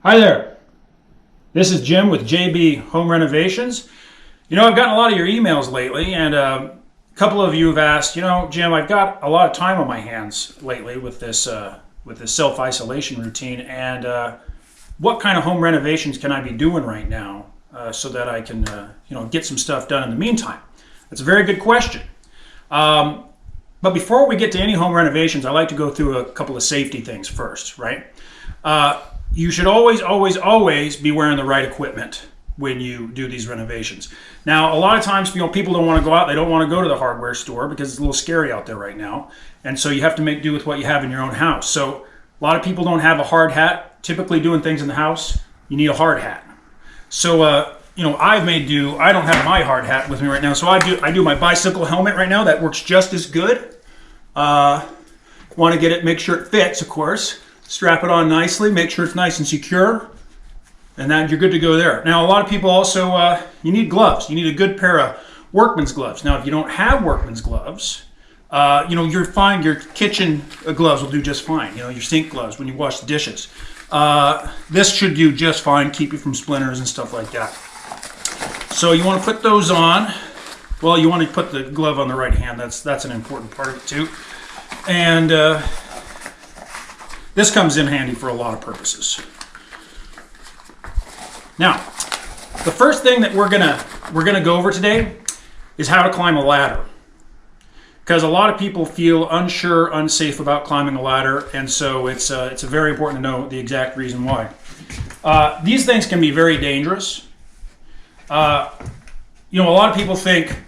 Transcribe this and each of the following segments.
Hi there, this is Jim with JB Home Renovations. I've gotten a lot of your emails lately, and a couple of you have asked, Jim, I've got a lot of time on my hands lately with this self-isolation routine, and what kind of home renovations can I be doing right now so that I can, get some stuff done in the meantime? That's a very good question. But before we get to any home renovations, I like to go through a couple of safety things first, right? You should always be wearing the right equipment when you do these renovations. Now, a lot of times, people don't want to go out. They don't want to go to the hardware store because it's a little scary out there right now. And so you have to make do with what you have in your own house. So a lot of people don't have a hard hat. Typically doing things in the house, you need a hard hat. So, I've made do. I don't have my hard hat with me right now. So I do my bicycle helmet right now. That works just as good. Want to get it, make sure it fits, of course. Strap it on nicely, make sure it's nice and secure, and then you're good to go there. Now, a lot of people also, you need gloves. You need a good pair of workman's gloves. Now, if you don't have workman's gloves, you're fine. Your kitchen gloves will do just fine. Your sink gloves when you wash the dishes. This should do just fine, keep you from splinters and stuff like that. So you want to put those on. Well, you want to put the glove on the right hand. That's an important part of it too. And this comes in handy for a lot of purposes. Now, the first thing that we're gonna go over today is how to climb a ladder, because a lot of people feel unsure, unsafe about climbing a ladder, and so it's very important to know the exact reason why. These things can be very dangerous. A lot of people think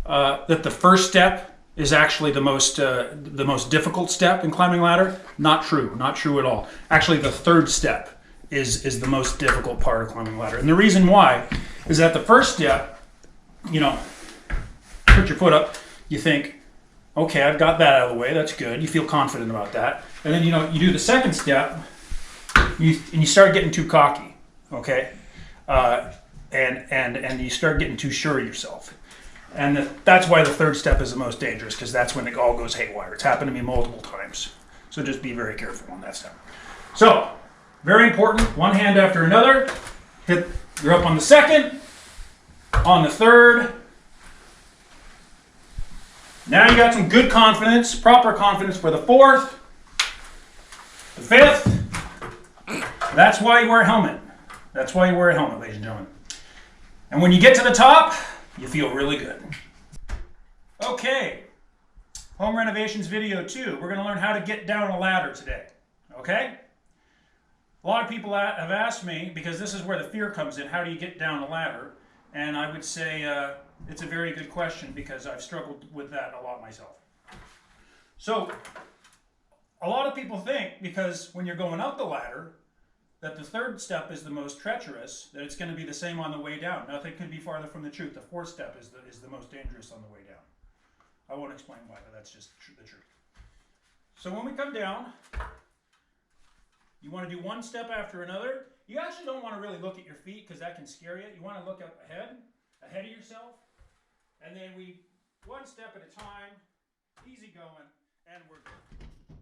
that the first step is actually the most difficult step in climbing a ladder. Not true at all. Actually, the third step is the most difficult part of climbing a ladder. And the reason why is that the first step, put your foot up, you think, okay, I've got that out of the way, that's good. You feel confident about that. And then, you do the second step, and you start getting too cocky, okay? And you start getting too sure of yourself. And that's why the third step is the most dangerous, because that's when it all goes haywire. It's happened to me multiple times. So just be very careful on that step. So, very important, one hand after another. You're up on the second, on the third. Now you got some good confidence, proper confidence for the fourth, the fifth. That's why you wear a helmet. That's why you wear a helmet, ladies and gentlemen. And when you get to the top, you feel really good. Okay, home renovations video 2. We're going to learn how to get down a ladder today, okay? A lot of people have asked me, because this is where the fear comes in, how do you get down a ladder? And I would say it's a very good question, because I've struggled with that a lot myself. So, a lot of people think, because when you're going up the ladder, that the third step is the most treacherous, that it's going to be the same on the way down. Nothing could be farther from the truth. The fourth step is the most dangerous on the way down. I won't explain why, but that's just the truth. So when we come down, you want to do one step after another. You actually don't want to really look at your feet, because that can scare you. You want to look up ahead of yourself, and then one step at a time, easy going, and we're good.